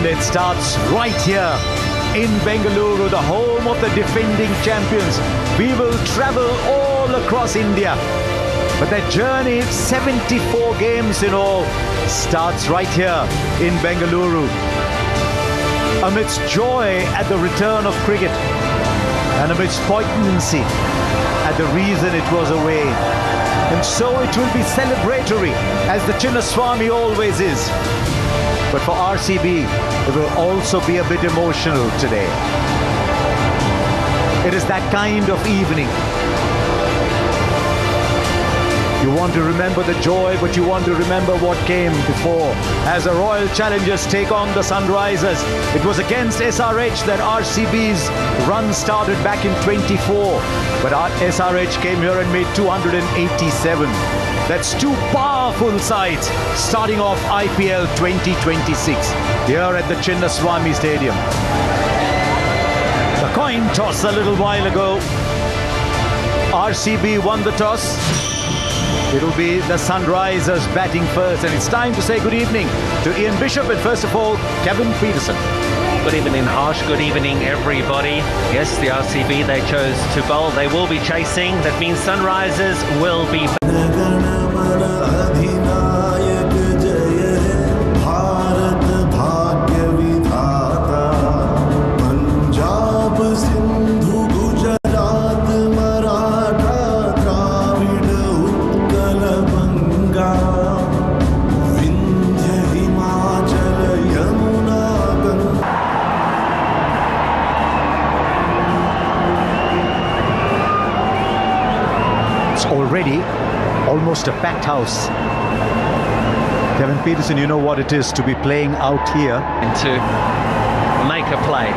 And it starts right here in Bengaluru, the home of the defending champions. We will travel all across India. But that journey, 74 games in all, starts right here in Bengaluru. Amidst joy at the return of cricket and amidst poignancy at the reason it was away. And so it will be celebratory, as the Chinnaswamy always is. But for RCB, it will also be a bit emotional today. It is that kind of evening. You want to remember the joy, but you want to remember what came before. As the Royal Challengers take on the Sunrisers, it was against SRH that RCB's run started back in 24. But SRH came here and made 287. That's two powerful sides starting off IPL 2026 here at the Chinnaswamy Stadium. The coin toss a little while ago. RCB won the toss. It'll be the Sunrisers batting first, and it's time to say good evening to Ian Bishop and first of all, Kevin Peterson. Good evening, Harsh. Good evening, everybody. Yes, the RCB, they chose to bowl. They will be chasing. That means Sunrisers will be... Already almost a packed house. Kevin Peterson, you know what it is to be playing out here. And to make a play.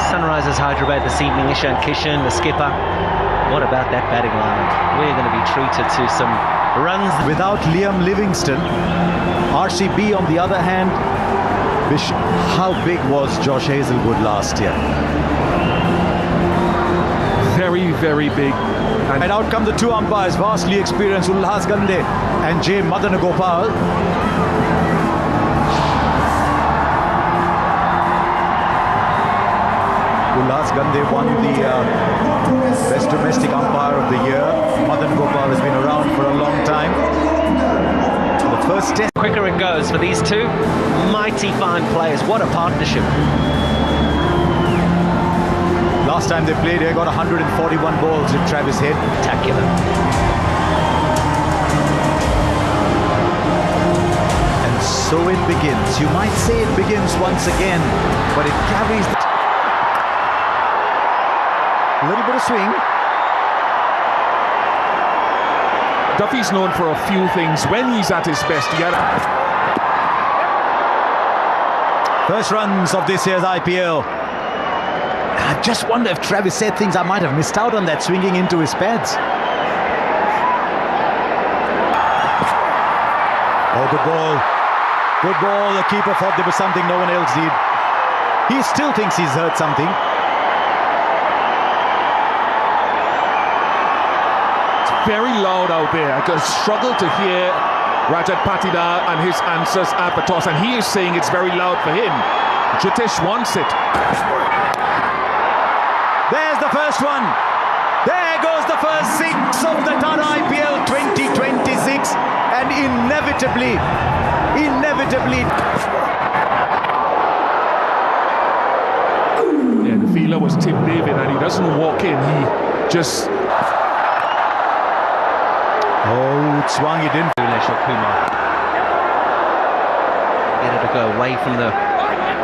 Sunrisers Hyderabad this evening, Ishan Kishan, the skipper. What about that batting line? We're going to be treated to some runs. Without Liam Livingstone, RCB on the other hand, how big was Josh Hazlewood last year? Very, very big. And out come the two umpires, vastly experienced Ulhas Gande and J. Madan Gopal. Ulhas Gande won the Best Domestic Umpire of the Year. Madan Gopal has been around for a long time. So the first test. Quicker it goes for these two mighty fine players. What a partnership. Last time they played here, got 141 balls in Travis Head. Spectacular. And so it begins. You might say it begins once again, but it carries a little bit of swing. Duffy's known for a few things. When he's at his best, First runs of this year's IPL. I just wonder if Travis said things I might have missed out on that, swinging into his pads. Oh, good ball. Good ball. The keeper thought there was something no one else did. He still thinks he's heard something. It's very loud out there. I just struggle to hear Rajat Patidar and his answers at the toss, and he is saying it's very loud for him. Jitesh wants it. There's the first one. There goes the first six of the Tata IPL 2026. And inevitably, Yeah, the fielder was Tim David, and he doesn't walk in. He just... Oh, it swung, it didn't. Kumar. Get it to go away from the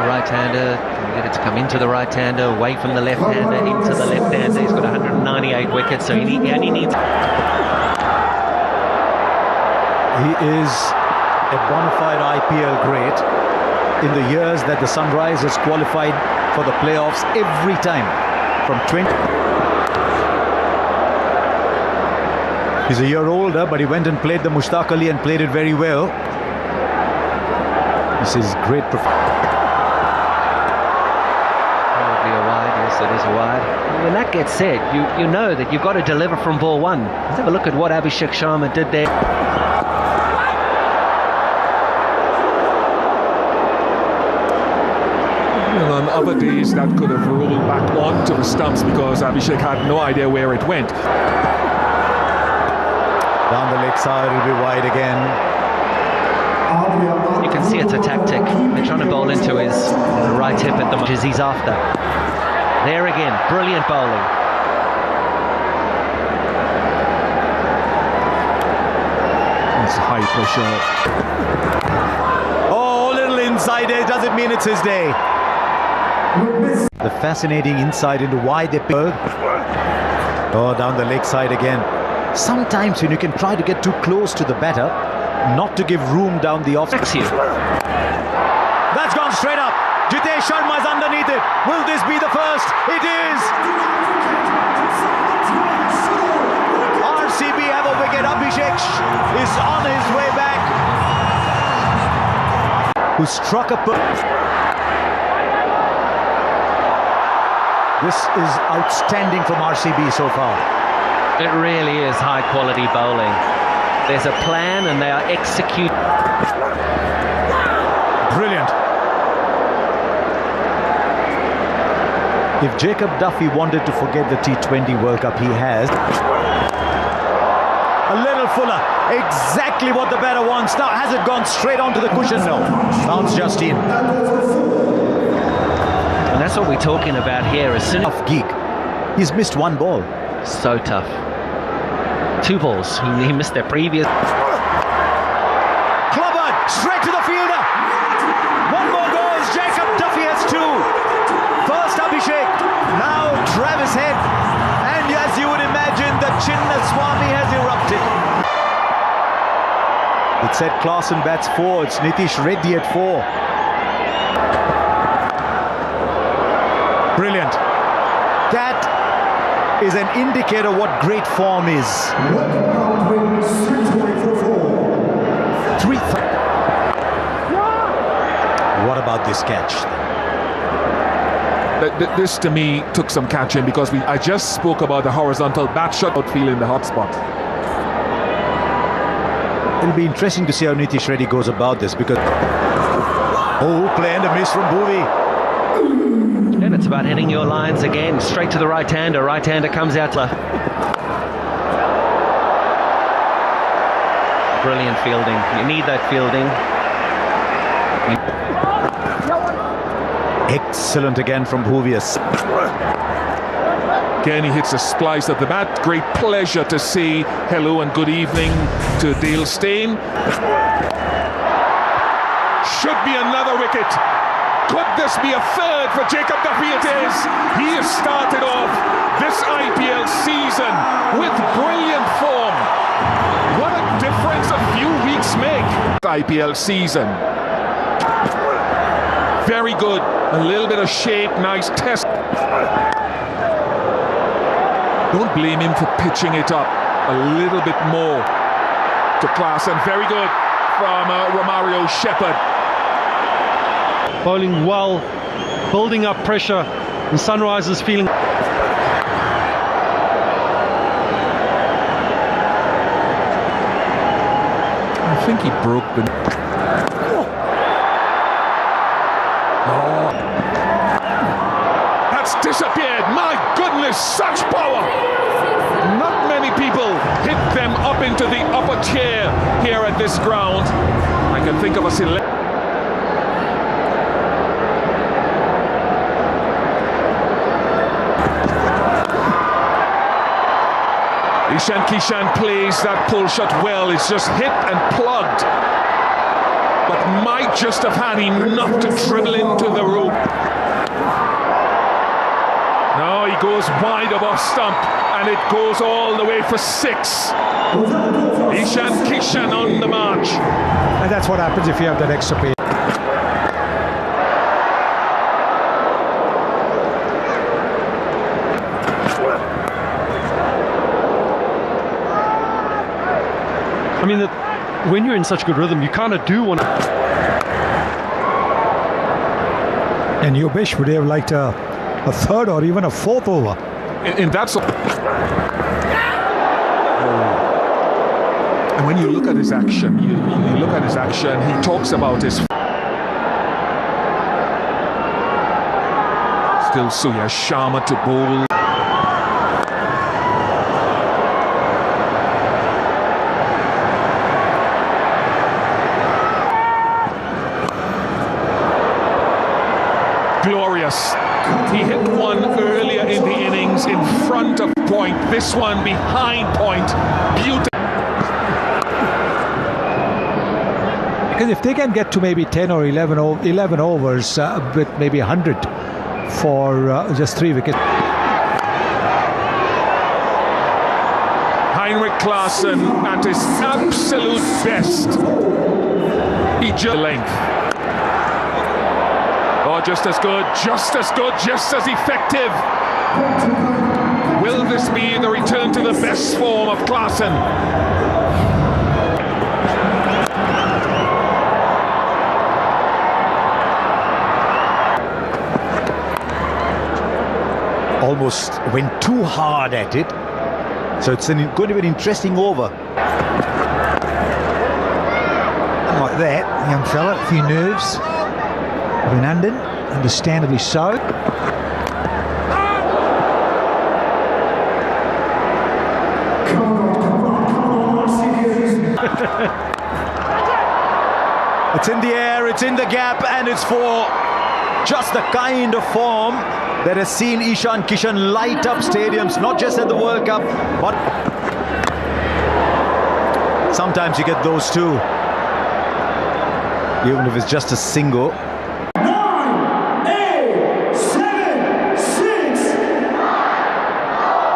right-hander, get it to come into the right-hander, away from the left-hander, into the left-hander. He's got 198 wickets, so he only needs... He is a bona fide IPL great. In the years that the Sunrisers qualified for the playoffs every time, from 20... He's a year older, but he went and played the Mushtaq Ali and played it very well. This is great performance. It is a wide. When that gets said, you know that you've got to deliver from ball one. Let's have a look at what Abhishek Sharma did there. On other days, that could have rolled back onto the stumps because Abhishek had no idea where it went. Down the leg side, it'll be wide again. You can see it's a tactic. They're trying to bowl into his right hip at the moment, as he's after. There again, brilliant bowling. It's high pressure. Oh, little inside edge, doesn't mean it's his day. The fascinating inside into wide dip. Oh, down the leg side again. Sometimes when you can try to get too close to the batter, not to give room down the off. That's gone straight up. Jitesh Sharma is underneath it. Will this be the first? It is. RCB have a wicket. Abhishek is on his way back. Who struck a... This is outstanding from RCB so far. It really is high quality bowling. There's a plan and they are executing. Brilliant. If Jacob Duffy wanted to forget the T20 World Cup, he has. A little fuller. Exactly what the batter wants. Now, has it gone straight onto the cushion? No. Bounce just in. And that's what we're talking about here. As soon as Tough geek. He's missed one ball. so tough. 2 balls. He missed their previous. Clobbered straight to the fielder. One more goes. Jacob Duffy has 2. First Abhishek, now Travis Head, and as you would imagine, the Chinnaswamy has erupted. It said Klaasen bats 4. It's Nitish Reddy at 4. Brilliant. That is an indicator what great form is. 3. What about this catch? This to me took some catching because I just spoke about the horizontal bat shot outfield in the hot spot. It'll be interesting to see how Nitish Reddy goes about this because play and a miss from Bhuvi. And it's about hitting your lines again, straight to the right-hander. Right-hander comes out. Brilliant fielding. You need that fielding. Excellent again from Bhuvius. Again, he hits a splice of the bat. Great pleasure to see. Hello and good evening to Dale Steyn. Should be another wicket. Could this be a third for Jacob Duffy? It is. He has started off this IPL season with brilliant form. What a difference a few weeks make. IPL season. Very good. A little bit of shape, nice test. Don't blame him for pitching it up a little bit more to Klaasen. Very good from Romario Shepherd. Bowling well, building up pressure, and Sunrisers feeling. I think he broke the... disappeared. My goodness, such power. Not many people hit them up into the upper tier here at this ground. I can think of a select. Ishan Kishan plays that pull shot well. It's just hit and plugged, but might just have had enough to dribble into the rope. Now he goes wide of off stump and it goes all the way for 6. Ishan Kishan on the march. And that's what happens if you have that extra pace. I mean, when you're in such good rhythm, you kind of do want to. And Yogesh would have liked a 3rd or even a 4th over. And that's... And when you look at his action, you look at his action, he talks about his... still Surya Sharma to bowl. Glorious. He hit one earlier in the innings in front of point. This one behind point. Beautiful. Because if they can get to maybe 10 or 11 overs with maybe 100 for just 3 wickets. Heinrich Klaasen at his absolute best. He just length. Oh, just as good, just as effective. Will this be the return to the best form of Klaasen? Almost went too hard at it. So it's going to be an interesting over. Like that, young fella, a few nerves. Abhinandan, understandably so. It's in the air, it's in the gap, and it's for just the kind of form that has seen Ishan Kishan light up stadiums, not just at the World Cup, but sometimes you get those too, even if it's just a single. 9, 8, 7, 6.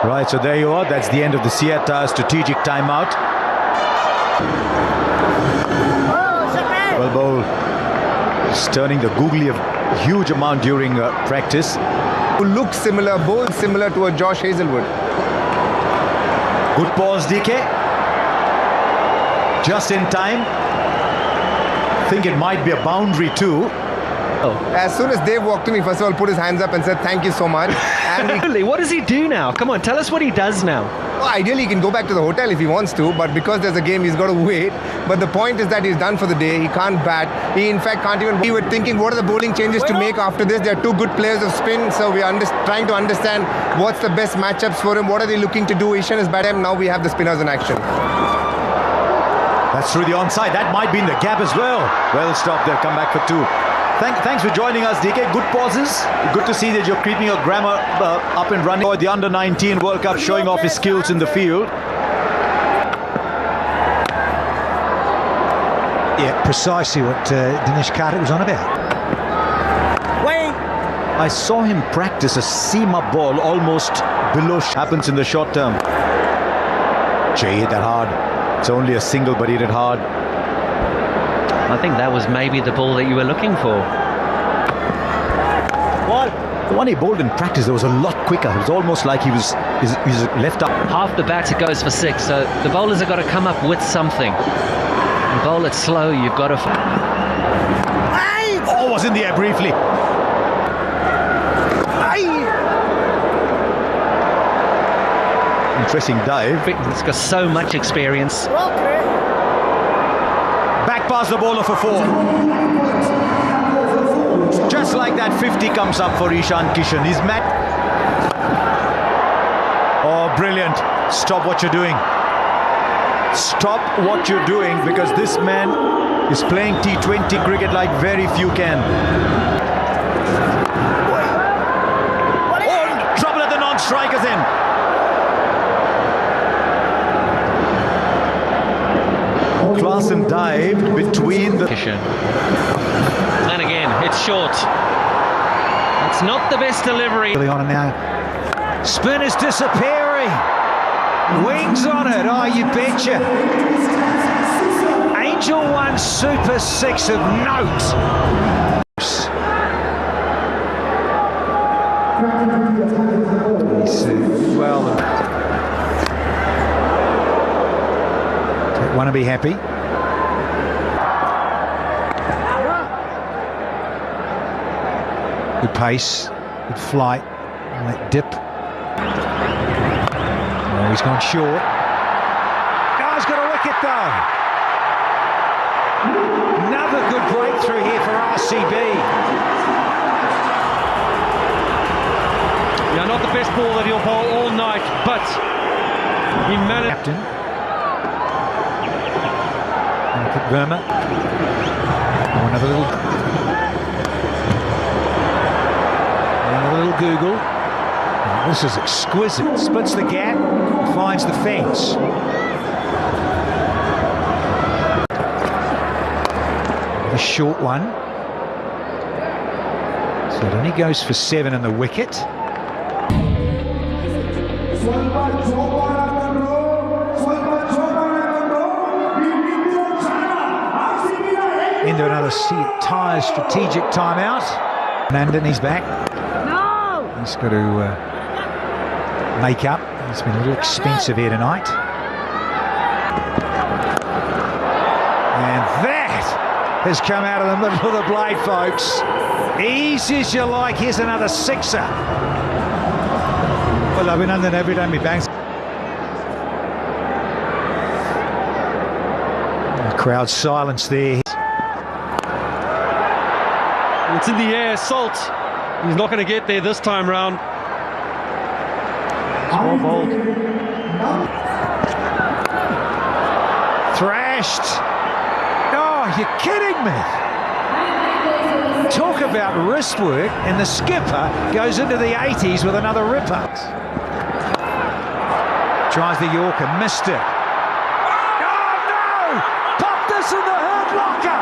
Right, so there you are. That's the end of the Seattle strategic timeout. Well bowled. Just turning the googly a huge amount during practice. Who looks similar, both similar to a Josh Hazelwood. Good pause, DK. Just in time. Think it might be a boundary too. As soon as Dave walked to me, first of all, put his hands up and said, "Thank you so much." And What does he do now? Come on, tell us what he does now. well, ideally, he can go back to the hotel if he wants to, but because there's a game, he's got to wait. But the point is that he's done for the day. He can't bat. He, in fact, can't even. We were thinking, what are the bowling changes to make after this? There are two good players of spin, so we are trying to understand what's the best matchups for him. What are they looking to do? Ishan is batting. Now we have the spinners in action. That's through the onside. That might be in the gap as well. Well stopped. They'll come back for 2. Thanks for joining us, DK. Good pauses. Good to see that you're keeping your grammar up and running. The Under-19 World Cup showing off his skills in the field. Yeah, precisely what Dinesh Karthik was on about. I saw him practice a seamer ball almost below. Happens in the short term. Jay hit that hard. It's only a single, but he hit it hard. I think that was maybe the ball that you were looking for. The one he bowled in practice, it was a lot quicker. It was almost like he was left up. Half the batter goes for 6, so the bowlers have got to come up with something. You bowl it slow, you've got to... Oh, was in the air briefly. Interesting dive. He's got so much experience. Back past the bowler for 4. Just like that, 50 comes up for Ishan Kishan. He's mad. Oh, brilliant. Stop what you're doing. Stop what you're doing, because this man is playing T20 cricket like very few can. Oh, trouble at the non-strikers end. Klaasen dived between the... And again, it's short. It's not the best delivery. On it now. Spin is disappearing. Wings on it. Oh, you betcha. Angel 1 Super 6 of note. Well, want to be happy. Good pace, good flight, and that dip. Oh, he's gone short. Oh, he's got a wicket though. Another good breakthrough here for RCB. not the best ball that he'll bowl all night, but he managed. Captain. And put Verma. Another little Google. Oh, this is exquisite. Splits the gap, finds the fence. A short one. So it only goes for 7 on the wicket. Into another tire strategic timeout. Nandan, he's back. No! He's got to make up. It's been a little expensive here tonight. And that has come out of the middle of the blade, folks. Easy as you like. Here's another sixer. Well, I've been under every time he bangs. The crowd silence there. It's in the air, Salt. He's not going to get there this time round. Small ball. Thrashed. Oh, you're kidding me. Talk about wrist work, and the skipper goes into the 80s with another ripper. Tries the Yorker, missed it. Oh no! Pop this in the hurt locker!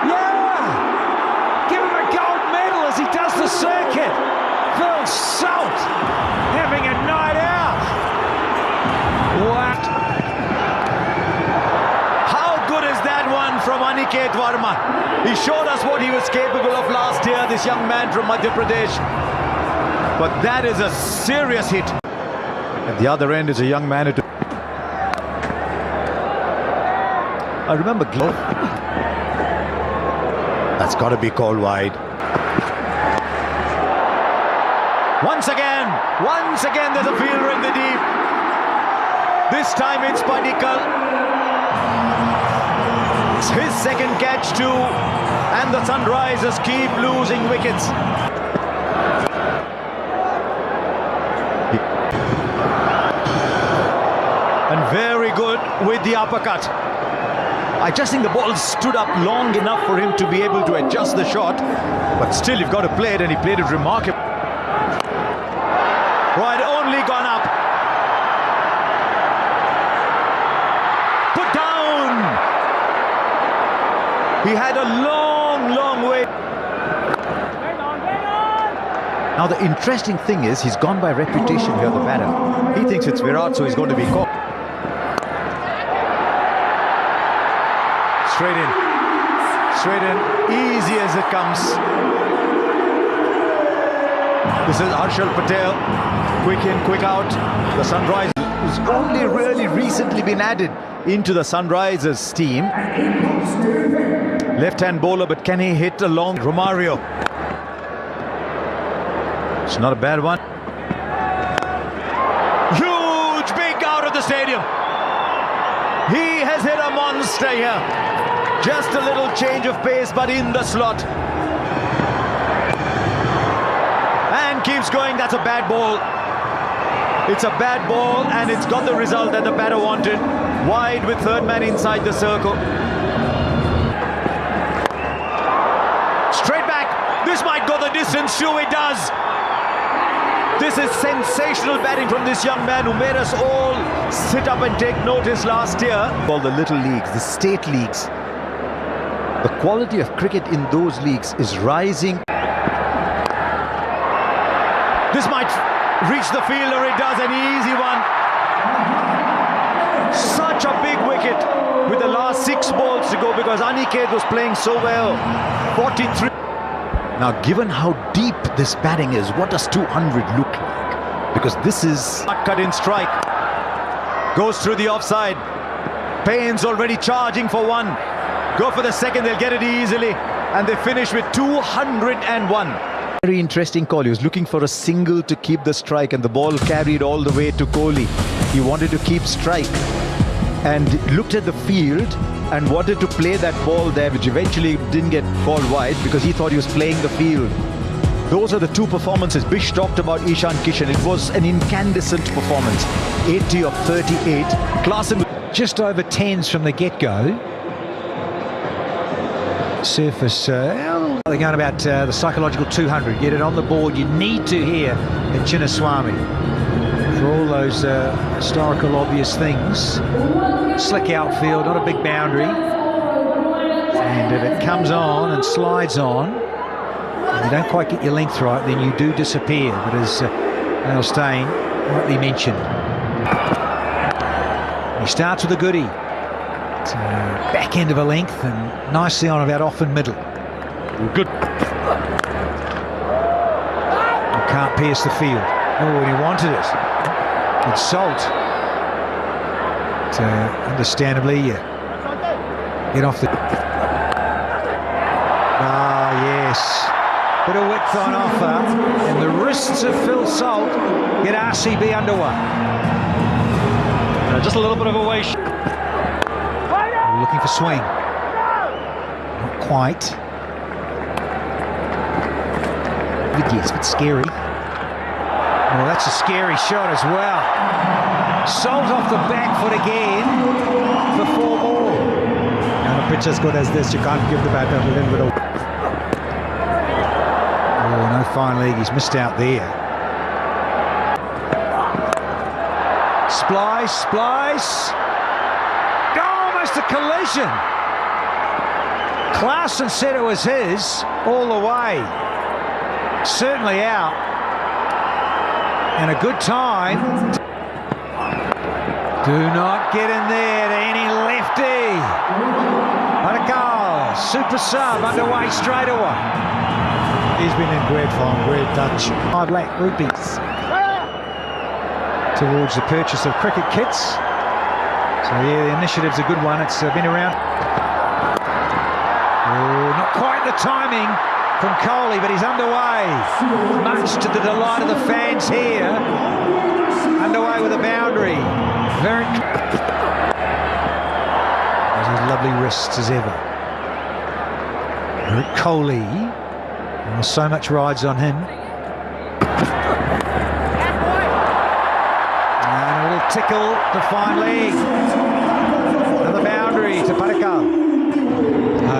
Yeah! Give him a gold medal as he does the circuit. Phil Salt having a night out. What? How good is that one from Aniket Verma? He showed us what he was capable of last year, this young man from Madhya Pradesh. But that is a serious hit. At the other end is a young man who... I remember Glove. That's got to be called wide. Once again there's a fielder in the deep. This time it's Padikkal. It's his second catch too, and the Sunrisers keep losing wickets. And very good with the uppercut. I just think the ball stood up long enough for him to be able to adjust the shot, but still you've got to play it, and he played it remarkably. Right, only gone up. Put down. He had a long way. Now the interesting thing is he's gone by reputation here, the batter. He thinks it's Virat, so he's going to be caught. Straight in, easy as it comes. This is Harshal Patel, quick in, quick out. The Sunrisers, who's only really recently been added into the Sunrisers team. Left-hand bowler, but can he hit a long Romario? It's not a bad one. Huge, big out of the stadium. He has hit a monster here. Just a little change of pace, but in the slot. And keeps going. That's a bad ball. It's a bad ball, and it's got the result that the batter wanted. Wide with third man inside the circle. Straight back. This might go the distance too. It does. This is sensational batting from this young man who made us all sit up and take notice last year. All the little leagues, the state leagues. The quality of cricket in those leagues is rising. This might reach the fielder. It does, an easy one. Such a big wicket with the last 6 balls to go because Aniket was playing so well. 43. Now, given how deep this batting is, what does 200 look like? Because this is a cut-in strike. Goes through the offside. Payne's already charging for one. Go for the second, they'll get it easily. And they finish with 201. Very interesting call. He was looking for a single to keep the strike, and the ball carried all the way to Kohli. He wanted to keep strike and looked at the field and wanted to play that ball there, which eventually didn't get called wide because he thought he was playing the field. Those are the two performances. Bish talked about Ishan Kishan. It was an incandescent performance. 80 of 38. Klaasen just over 10s from the get-go. Surface, they're going about the psychological 200. Get it on the board. You need to here at Chinnaswamy. For all those historical obvious things. Slick outfield, not a big boundary. And if it comes on and slides on, and you don't quite get your length right, then you do disappear. But as Dale Steyn rightly mentioned, he starts with a goodie. It's back end of a length and nicely on about off and middle. Good. You can't pierce the field. Oh, and he wanted it. It's Salt. Understandably, get off the... Ah, yes. Bit of width on offer. And the wrists of Phil Salt get RCB underway. Just a little bit of a waste. Looking for swing. Not quite. Yes, but scary. Well, that's a scary shot as well. Salt off the back foot again for 4 more. On a pitch as good as this, you can't give the batter a little bit of... Oh, no fine leg. He's missed out there. Splice, splice. Almost a collision. Klaasen said it was his all the way. Certainly out. And a good time. Do not get in there to any lefty. Parakal, super sub underway straight away. He's been in great form, great touch. 5 lakh rupees towards the purchase of cricket kits. So yeah, the initiative's a good one. It's been around. Oh, not quite the timing from Kohli, but he's underway. Much to the delight of the fans here. Underway with a boundary. Very... Those lovely wrists as ever. Kohli. Oh, so much rides on him. And a little tickle to fine leg. Another boundary to Parakal.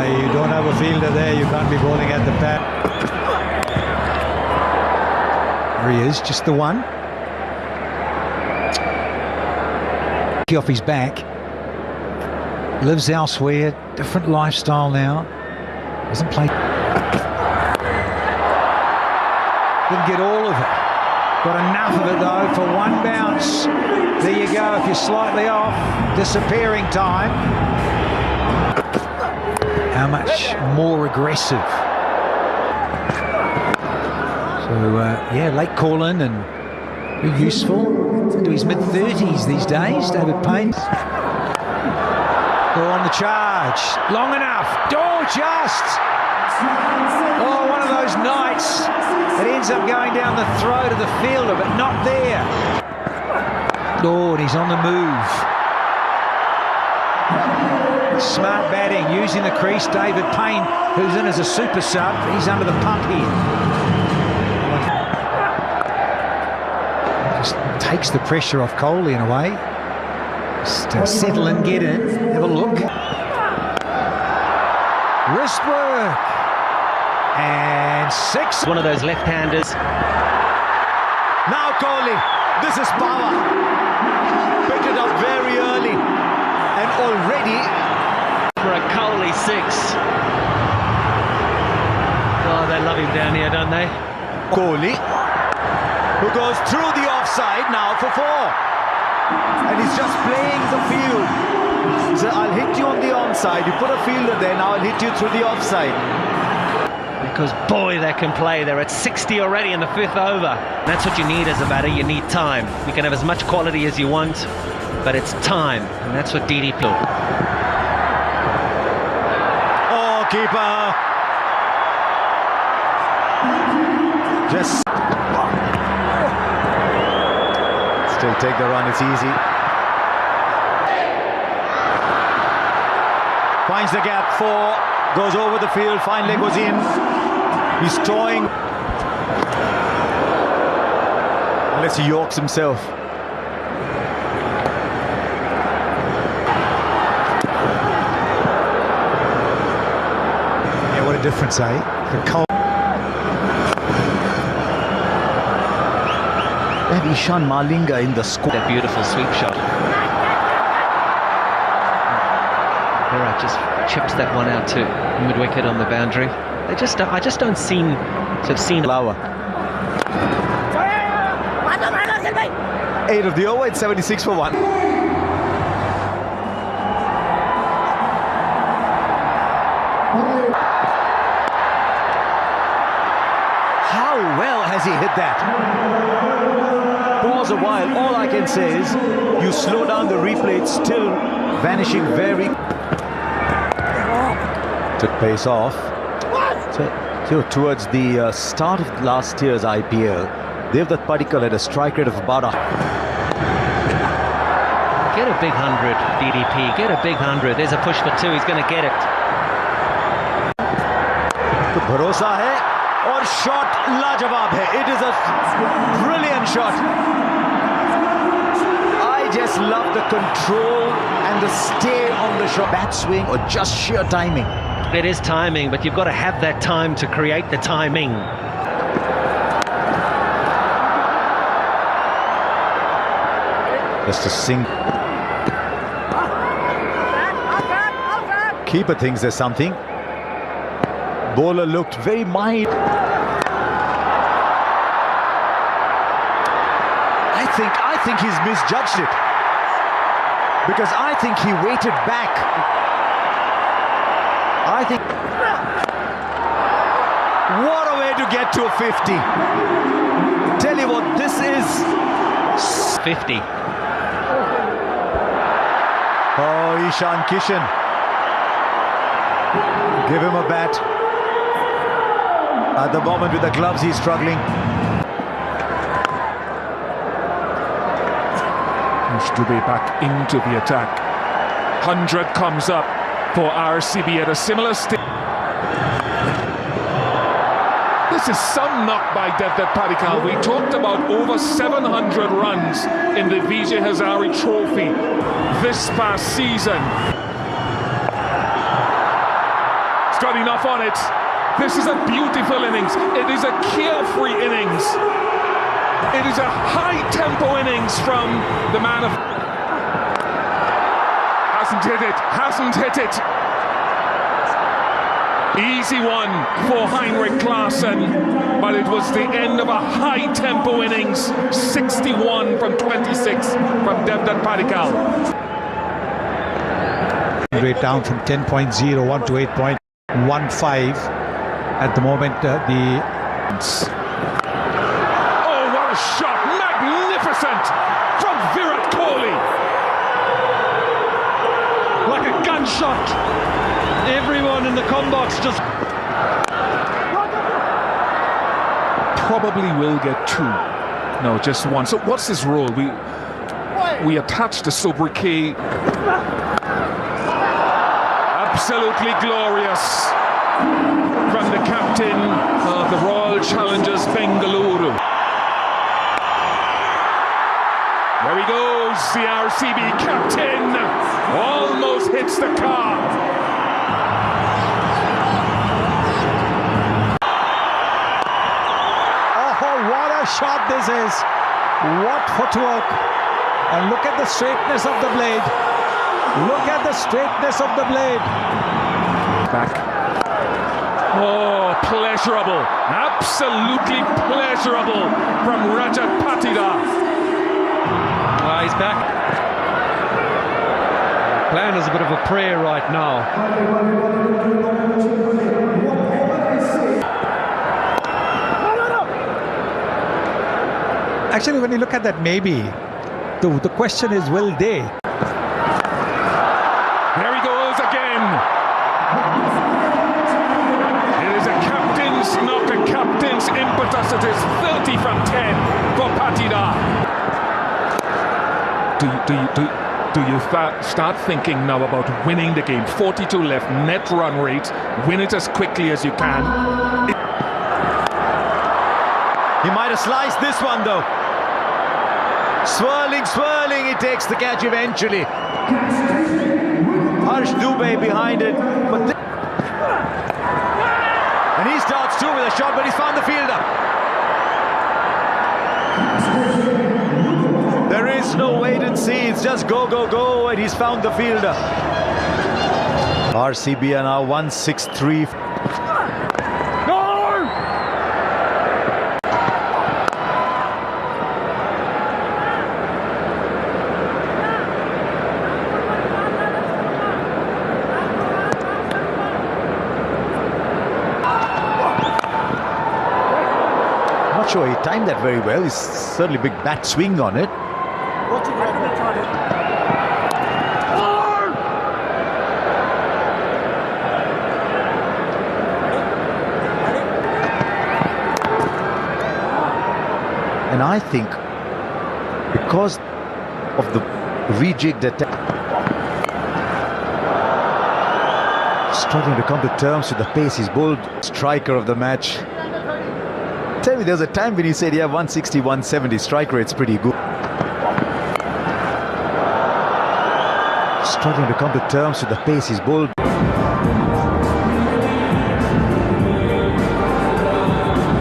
You don't have a fielder there, you can't be bowling at the pad. There he is, just the one. Off his back. Lives elsewhere, different lifestyle now. Doesn't play. Didn't get all of it. Got enough of it though for one bounce. There you go, if you're slightly off, disappearing time. How much more aggressive. So, yeah, late call-in and very useful. Into his mid-30s these days, David Payne. Go on the charge. Long enough. Oh, just. Oh, one of those nights. It ends up going down the throat of the fielder, but not there. Oh, and he's on the move. Smart batting, using the crease. David Payne, who's in as a super sub, he's under the pump here. Just takes the pressure off Kohli in a way. Just settle in, get in, have a look. Wrist work. And 6. One of those left-handers. Now Kohli, this is power. Picked it up very early. And already For a Kohli 6. Oh, they love him down here, don't they? Kohli, who goes through the offside now for 4. And he's just playing the field. So I'll hit you on the onside. You put a fielder there, now I'll hit you through the offside. Because boy, they can play. They're at 60 already in the 5th over. That's what you need as a batter. You need time. You can have as much quality as you want, but it's time, and that's what DD played. Oh, keeper. Just still take the run, it's easy. Finds the gap, 4, goes over the field, finally goes in. He's toying. unless he yorks himself. Yeah, what a difference, eh? The They have Ishan Malinga in the squad. That beautiful sweep shot. Virat just chips that one out to mid-wicket on the boundary. I just don't seem to have seen Lower. 8 of the over, it's 76 for 1. How well has he hit that? Pause a while, all I can say is you slow down the replay, it's still vanishing very... Took pace off. So towards the start of last year's IPL, Devdutt Padikkal had a strike rate of about Get a big 100, DDP. Get a big 100. There's a push for 2. He's going to get it. तो भरोसा है और shot लाजवाब है. It is a brilliant shot. I just love the control and the stay on the shot. Bat swing or just sheer timing. It is timing, but you've got to have that time to create the timing. Just a sing. Keeper thinks there's something. Bowler looked very mild. I think he's misjudged it. Because I think he waited back. I think... What a way to get to a 50. Tell you what, this is... 50. Oh, Ishan Kishan. Give him a bat. At the moment with the gloves, he's struggling. Dubey back into the attack. 100 comes up for RCB at a similar stage. This is some knock by Devdutt Padikkal. We talked about over 700 runs in the Vijay Hazare Trophy this past season. He's got enough on it. This is a beautiful innings. It is a carefree innings. It is a high-tempo innings from the man of... Hasn't hit it, hasn't hit it. Easy one for Heinrich Klaasen, but it was the end of a high-tempo innings. 61 from 26 from Devdutt Padikkal. rate down from 10.01 to 8.15 at the moment. Oh, what a shot! Magnificent from Virat Kohli. like a gunshot. Everyone in the combox just... Probably will get 2. No, just 1. So what's his role? We attach the sobriquet. Absolutely glorious from the captain of the Royal Challengers Bengaluru. There he goes, the RCB captain. Almost hits the car. What a shot this is. What footwork. And look at the straightness of the blade. Look at the straightness of the blade. Back. Oh, pleasurable. Absolutely pleasurable from Rajat Patidar. He's back. Plan is a bit of a prayer right now. Actually, when you look at that, maybe the question is, will they? There he goes again. It is a captain's knock, a captain's impetus. It is 30 from 10 for Patidar. Do you start thinking now about winning the game? 42 left, net run rate. Win it as quickly as you can. He might have sliced this one though. Swirling, he takes the catch eventually. Harsh Dubey behind it, and he starts too with a shot, but he's found the fielder. There is no wait and see, it's just go, and he's found the fielder. RCB are now 163. Not sure he timed that very well. He's certainly big bat swing on it. And I think because of the rejigged attack, struggling to come to terms with the pace he's bowled, striker of the match. Tell me, there was a time when he said, yeah, 160, 170 strike rate's pretty good. Struggling to come to terms with the pace he's bowled.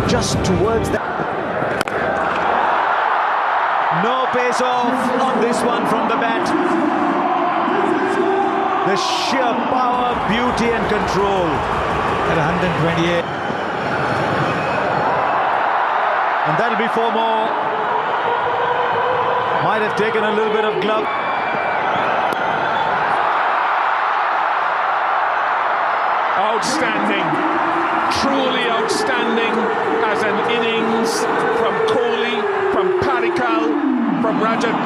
Just towards that. No pace off on this one from the bat. The sheer power, beauty and control. At 128. And that'll be 4 more. Might have taken a little bit of glove. Outstanding, truly outstanding as an innings from Kohli, from Padikkal, from Rajat.